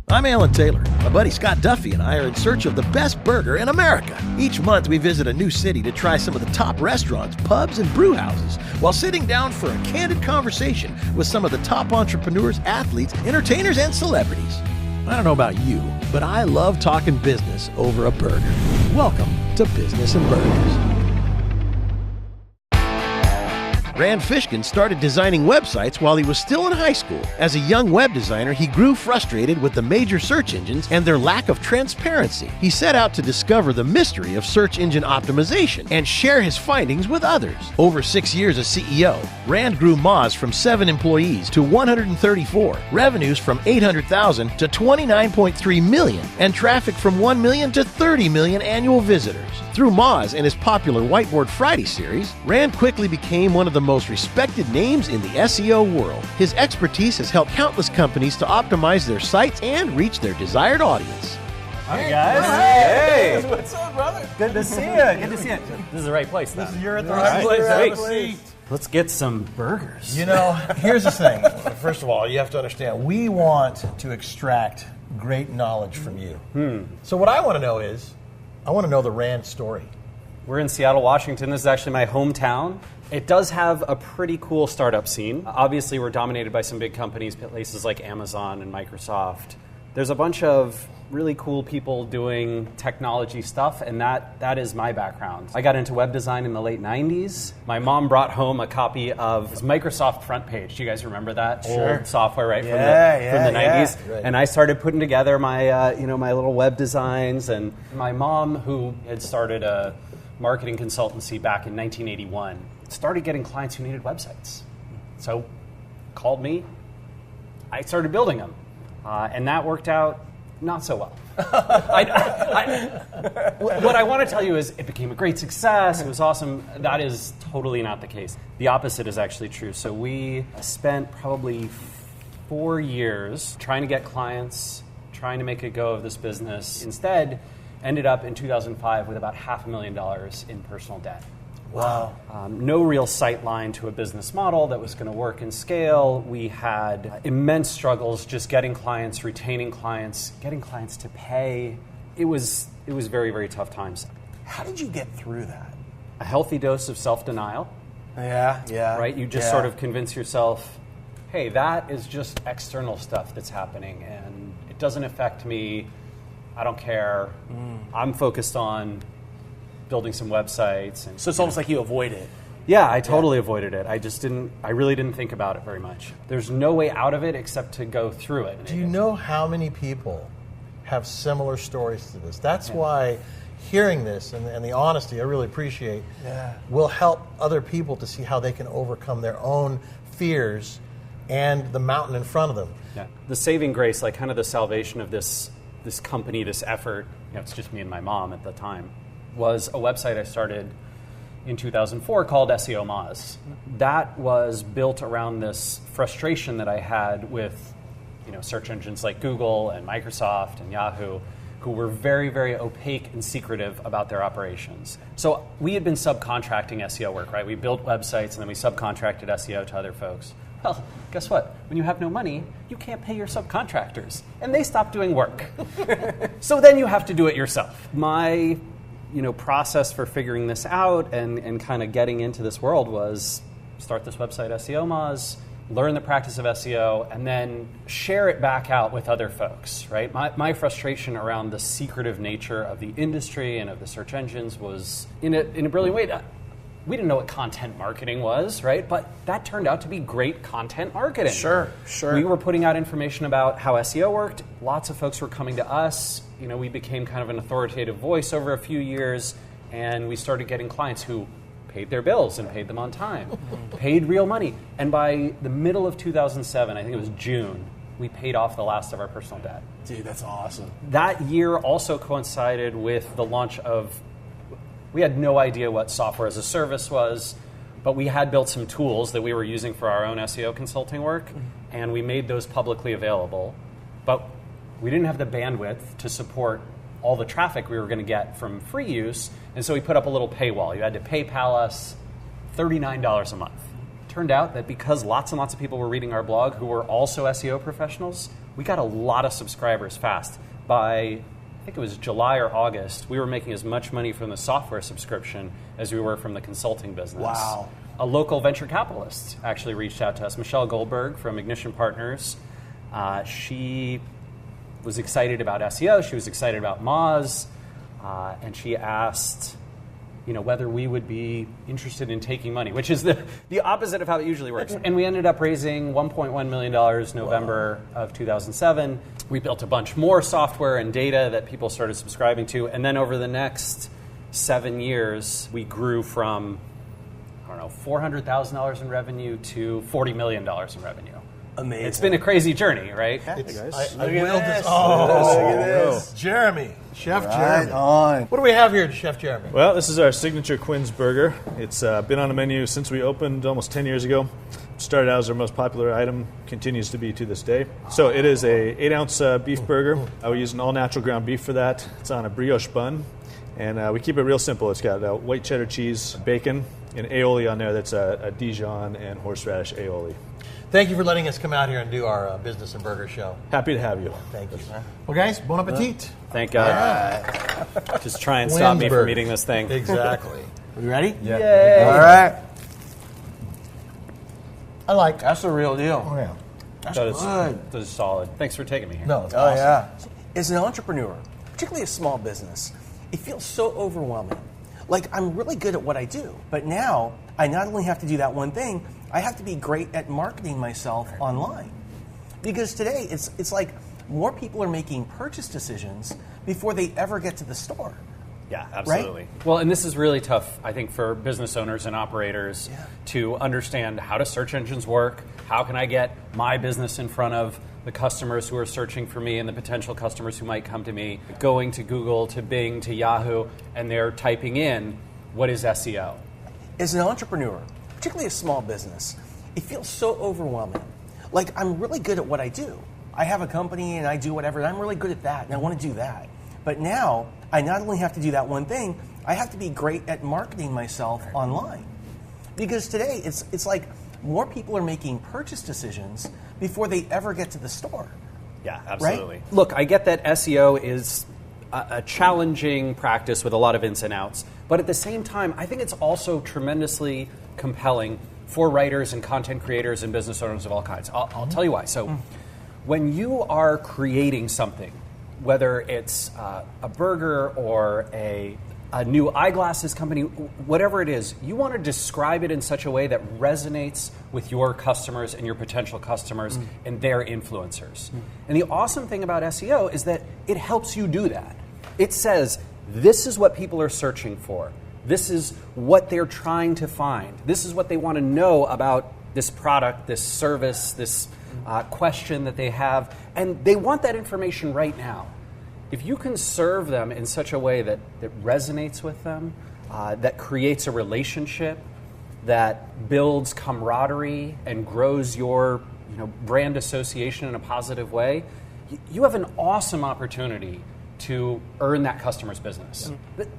I'm Alan Taylor. My buddy Scott Duffy and I are in search of the best burger in America. Each month we visit a new city to try some of the top restaurants, pubs, and brew houses while sitting down for a candid conversation with some of the top entrepreneurs, athletes, entertainers, and celebrities. I don't know about you, but I love talking business over a burger. Welcome to Business and Burgers. Rand Fishkin started designing websites while he was still in high school. As a young web designer, he grew frustrated with the major search engines and their lack of transparency. He set out to discover the mystery of search engine optimization and share his findings with others. Over 6 years as CEO, Rand grew Moz from 7 employees to 134, revenues from $800,000 to $29.3 million, and traffic from 1 million to 30 million annual visitors. Through Moz and his popular Whiteboard Friday series, Rand quickly became one of the most respected names in the SEO world. His expertise has helped countless companies to optimize their sites and reach their desired audience. Hi, guys. Hey. What's up, brother? Good to see you. Good to see you. This is the right place, though. You're at the right place. Great. Let's get some burgers. You know, here's the thing. First of all, you have to understand, we want to extract great knowledge from you. So what I want to know is, I want to know the Rand story. We're in Seattle, Washington. This is actually my hometown. It does have a pretty cool startup scene. Obviously, we're dominated by some big companies, places like Amazon and Microsoft. There's a bunch of really cool people doing technology stuff, and that is my background. I got into web design in the late 90s. My mom brought home a copy of Microsoft Front Page. Do you guys remember that old software, right? From the 90s. Right. And I started putting together my my little web designs. And my mom, who had started a marketing consultancy back in 1981, started getting clients who needed websites. So called me. I started building them. And that worked out not so well. What I want to tell you is it became a great success. It was awesome. That is totally not the case. The opposite is actually true. So we spent probably 4 years trying to get clients, trying to make a go of this business. Instead, ended up in 2005 with about $500,000 in personal debt. Wow. No real sight line to a business model that was going to work and scale. We had immense struggles just getting clients, retaining clients, getting clients to pay. It was very, very tough times. How did you get through that? A healthy dose of self-denial. Yeah. Right? You just sort of convince yourself, hey, that is just external stuff that's happening and it doesn't affect me. I don't care. I'm focused on building some websites. And, so it's almost like you avoid it. Yeah, I totally avoided it. I really didn't think about it very much. There's no way out of it except to go through it. Do you know how many people have similar stories to this? That's why hearing this and the honesty I really appreciate will help other people to see how they can overcome their own fears and the mountain in front of them. Yeah. The saving grace, like kind of the salvation of this company, this effort, it's just me and my mom at the time, was a website I started in 2004 called SEO Moz. That was built around this frustration that I had with search engines like Google and Microsoft and Yahoo, who were very, very opaque and secretive about their operations. So we had been subcontracting SEO work, right? We built websites and then we subcontracted SEO to other folks. Well, guess what? When you have no money, you can't pay your subcontractors, and they stop doing work. So then you have to do it yourself. My process for figuring this out and kind of getting into this world was start this website, SEO Moz, learn the practice of SEO, and then share it back out with other folks, right? My frustration around the secretive nature of the industry and of the search engines was in a brilliant way. We didn't know what content marketing was, right? But that turned out to be great content marketing. Sure. We were putting out information about how SEO worked. Lots of folks were coming to us. We became kind of an authoritative voice over a few years, and we started getting clients who paid their bills and paid them on time, paid real money. And by the middle of 2007, I think it was June, we paid off the last of our personal debt. Dude, that's awesome. That year also coincided with the launch of, we had no idea what software as a service was, but we had built some tools that we were using for our own SEO consulting work, and we made those publicly available. But we didn't have the bandwidth to support all the traffic we were going to get from free use, and so we put up a little paywall. You had to PayPal us $39 a month. Turned out that because lots and lots of people were reading our blog who were also SEO professionals, we got a lot of subscribers fast. By, I think it was July or August, we were making as much money from the software subscription as we were from the consulting business. Wow. A local venture capitalist actually reached out to us, Michelle Goldberg from Ignition Partners. She was excited about SEO, she was excited about Moz, and she asked whether we would be interested in taking money, which is the opposite of how it usually works. And we ended up raising $1.1 million November of 2007. We built a bunch more software and data that people started subscribing to. And then over the next 7 years, we grew from, $400,000 in revenue to $40 million in revenue. Amazing. It's been a crazy journey, right? I Look at willed this. this. Oh, Look at this. Jeremy, Chef Right Jeremy. on. What do we have here, Chef Jeremy? Well, this is our signature Quinn's Burger. It's been on the menu since we opened almost 10 years ago. Started out as our most popular item, continues to be to this day. So it is a 8-ounce beef burger. We use an all-natural ground beef for that. It's on a brioche bun, and we keep it real simple. It's got white cheddar cheese, bacon, and aioli on there. That's a Dijon and horseradish aioli. Thank you for letting us come out here and do our business and burger show. Happy to have you. Thank you. Well, guys, bon appetit. Thank God. Just try and stop me from eating this thing. Exactly. You ready? Yeah. Yay. All right. I like. That's the real deal. Oh yeah. That's That is, good. that is solid. Thanks for taking me here. No, it's Oh, awesome. yeah. As an entrepreneur, particularly a small business, it feels so overwhelming. Like, I'm really good at what I do, but now I not only have to do that one thing, I have to be great at marketing myself online. Because today, it's like more people are making purchase decisions before they ever get to the store. Yeah, absolutely. Well, and this is really tough, I think, for business owners and operators to understand how do search engines work, how can I get my business in front of the customers who are searching for me and the potential customers who might come to me, going to Google, to Bing, to Yahoo, and they're typing in, what is SEO? As an entrepreneur, particularly a small business, it feels so overwhelming. Like, I'm really good at what I do. I have a company and I do whatever, and I'm really good at that, and I want to do that. But now, I not only have to do that one thing, I have to be great at marketing myself online. Because today, it's like more people are making purchase decisions before they ever get to the store. Yeah, absolutely. Right? Look, I get that SEO is a challenging practice with a lot of ins and outs, but at the same time, I think it's also tremendously compelling for writers and content creators and business owners of all kinds. I'll tell you why. So when you are creating something, whether it's a burger or a new eyeglasses company, whatever it is, you want to describe it in such a way that resonates with your customers and your potential customers and their influencers. And the awesome thing about SEO is that it helps you do that. It says, this is what people are searching for. This is what they're trying to find. This is what they want to know about this product, this service, this question that they have. And they want that information right now. If you can serve them in such a way that resonates with them, that creates a relationship, that builds camaraderie and grows your brand association in a positive way, you have an awesome opportunity to earn that customer's business.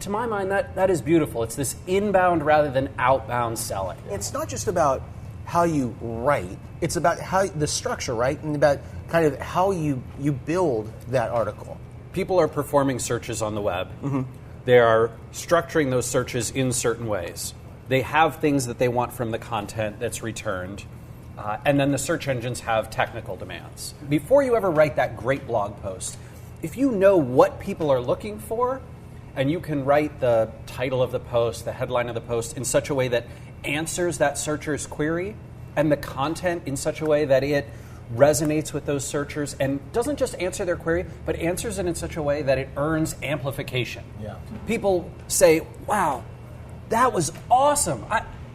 To my mind, that is beautiful. It's this inbound rather than outbound selling. It's not just about how you write, it's about how the structure, right? And about kind of how you build that article. People are performing searches on the web. They are structuring those searches in certain ways. They have things that they want from the content that's returned. And then the search engines have technical demands. Before you ever write that great blog post, if you know what people are looking for, and you can write the title of the post, the headline of the post in such a way that answers that searcher's query, and the content in such a way that it resonates with those searchers and doesn't just answer their query, but answers it in such a way that it earns amplification. People say, wow, that was awesome.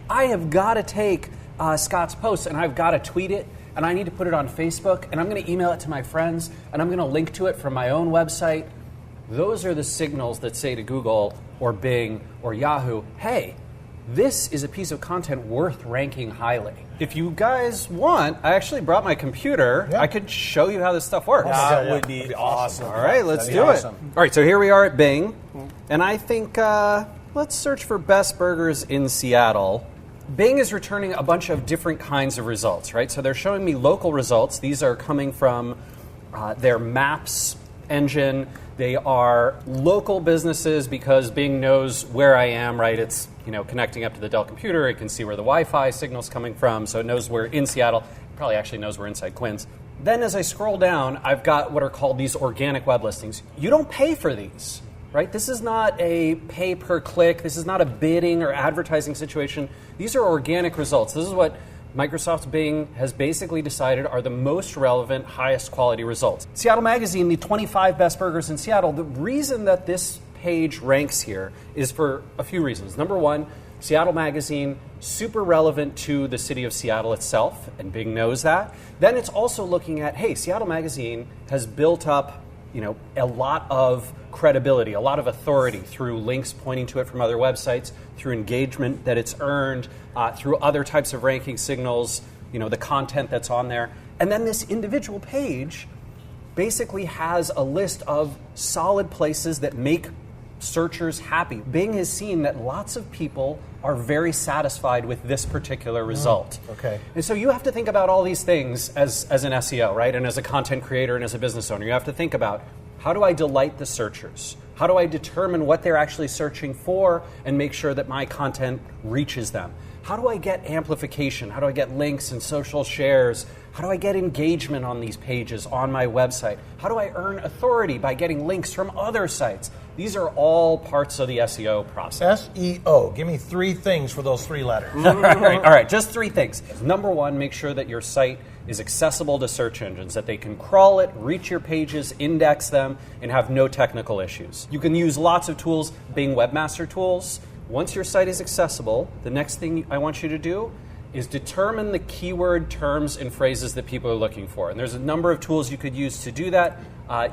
I have got to take Scott's post and I've got to tweet it and I need to put it on Facebook and I'm going to email it to my friends and I'm going to link to it from my own website. Those are the signals that say to Google or Bing or Yahoo, hey, this is a piece of content worth ranking highly. If you guys want, I actually brought my computer. I could show you how this stuff works. That would be awesome. All right, let's do it. All right, so here we are at Bing. And I think let's search for best burgers in Seattle. Bing is returning a bunch of different kinds of results, right? So they're showing me local results. These are coming from They're maps engine. They are local businesses because Bing knows where I am, right? It's connecting up to the Dell computer. It can see where the Wi-Fi signal's coming from, so it knows we're in Seattle. It probably actually knows we're inside Quinns. Then as I scroll down, I've got what are called these organic web listings. You don't pay for these, right? This is not a pay per click. This is not a bidding or advertising situation. These are organic results. This is what Microsoft's Bing has basically decided are the most relevant, highest quality results. Seattle Magazine, the 25 best burgers in Seattle, the reason that this page ranks here is for a few reasons. Number one, Seattle Magazine, super relevant to the city of Seattle itself, and Bing knows that. Then it's also looking at, hey, Seattle Magazine has built up a lot of credibility, a lot of authority through links pointing to it from other websites, through engagement that it's earned, through other types of ranking signals, the content that's on there. And then this individual page basically has a list of solid places that make searchers happy. Bing has seen that lots of people are very satisfied with this particular result. Okay. And so you have to think about all these things as an SEO, right? And as a content creator and as a business owner, you have to think about, how do I delight the searchers? How do I determine what they're actually searching for and make sure that my content reaches them? How do I get amplification? How do I get links and social shares? How do I get engagement on these pages on my website? How do I earn authority by getting links from other sites? These are all parts of the SEO process. SEO. Give me 3 things for those 3 letters. All right, just 3 things. Number one, make sure that your site is accessible to search engines, that they can crawl it, reach your pages, index them, and have no technical issues. You can use lots of tools, Bing Webmaster Tools. Once your site is accessible, the next thing I want you to do is determine the keyword terms and phrases that people are looking for. And there's a number of tools you could use to do that.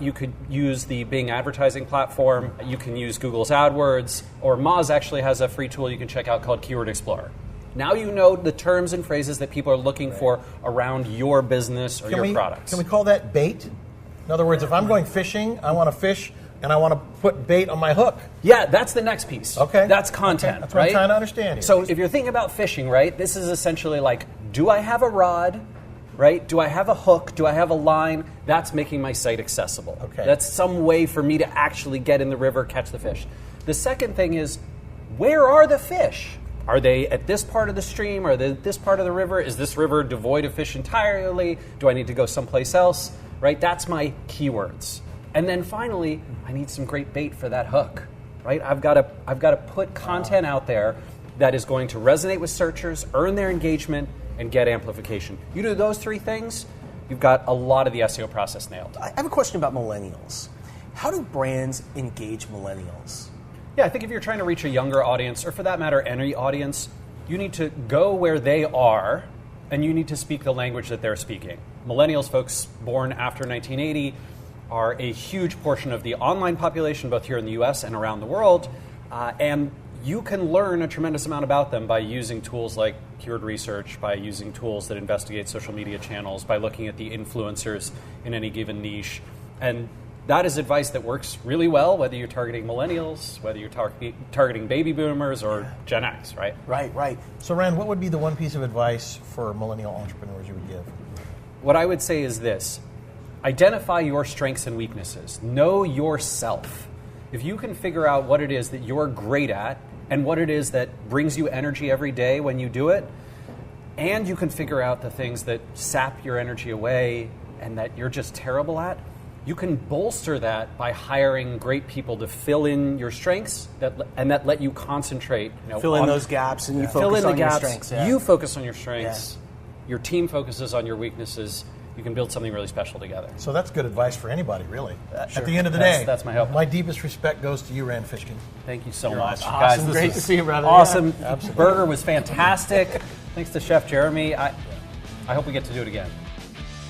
You could use the Bing advertising platform. You can use Google's AdWords, or Moz actually has a free tool you can check out called Keyword Explorer. Now you know the terms and phrases that people are looking for around your business or your products. Can we call that bait? In other words, if I'm going fishing, I want to fish and I want to put bait on my hook. Yeah, that's the next piece. Okay. That's content, okay. That's what right? I'm trying to understand here. So if you're thinking about fishing, right, this is essentially like, do I have a rod, right? Do I have a hook? Do I have a line? That's making my site accessible. Okay. That's some way for me to actually get in the river, catch the fish. The second thing is, where are the fish? Are they at this part of the stream? Are they at this part of the river? Is this river devoid of fish entirely? Do I need to go someplace else? Right? That's my keywords. And then finally, I need some great bait for that hook. Right? I've got to put content out there that is going to resonate with searchers, earn their engagement, and get amplification. You do those 3 things, you've got a lot of the SEO process nailed. I have a question about millennials. How do brands engage millennials? Yeah, I think if you're trying to reach a younger audience, or for that matter, any audience, you need to go where they are, and you need to speak the language that they're speaking. Millennials, folks born after 1980, are a huge portion of the online population, both here in the US and around the world, and you can learn a tremendous amount about them by using tools like keyword research, by using tools that investigate social media channels, by looking at the influencers in any given niche. And that is advice that works really well, whether you're targeting millennials, whether you're targeting baby boomers or Gen X, right? Right. So Rand, what would be the one piece of advice for millennial entrepreneurs you would give? What I would say is this. Identify your strengths and weaknesses. Know yourself. If you can figure out what it is that you're great at and what it is that brings you energy every day when you do it, and you can figure out the things that sap your energy away and that you're just terrible at, you can bolster that by hiring great people to fill in your strengths and that let you concentrate. Fill in those gaps and you focus on your strengths. Yeah. You focus on your strengths. Yeah. Your team focuses on your weaknesses. You can build something really special together. So that's good advice for anybody, really. Sure. At the end of the day, that's my hope. My deepest respect goes to you, Rand Fishkin. Thank you so much. Awesome. Guys, Great to see you, brother. Awesome. Yeah, absolutely. Burger was fantastic. Thanks to Chef Jeremy. I hope we get to do it again.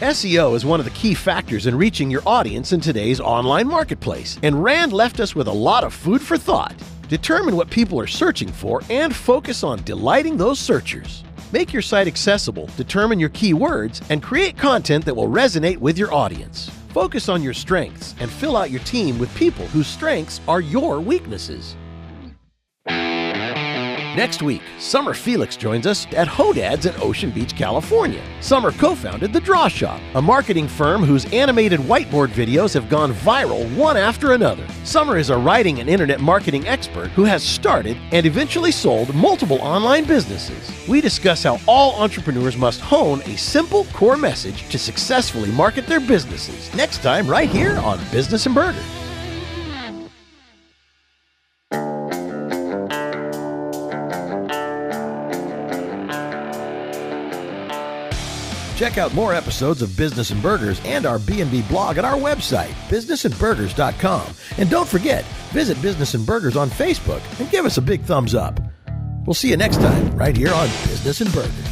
SEO is one of the key factors in reaching your audience in today's online marketplace, and Rand left us with a lot of food for thought. Determine what people are searching for and focus on delighting those searchers. Make your site accessible, determine your keywords, and create content that will resonate with your audience. Focus on your strengths and fill out your team with people whose strengths are your weaknesses. Next week, Summer Felix joins us at Hodad's in Ocean Beach, California. Summer co-founded The Draw Shop, a marketing firm whose animated whiteboard videos have gone viral one after another. Summer is a writing and internet marketing expert who has started and eventually sold multiple online businesses. We discuss how all entrepreneurs must hone a simple core message to successfully market their businesses. Next time, right here on Business and Burgers. Check out more episodes of Business and Burgers and our B&B blog at our website, businessandburgers.com. And don't forget, visit Business and Burgers on Facebook and give us a big thumbs up. We'll see you next time right here on Business and Burgers.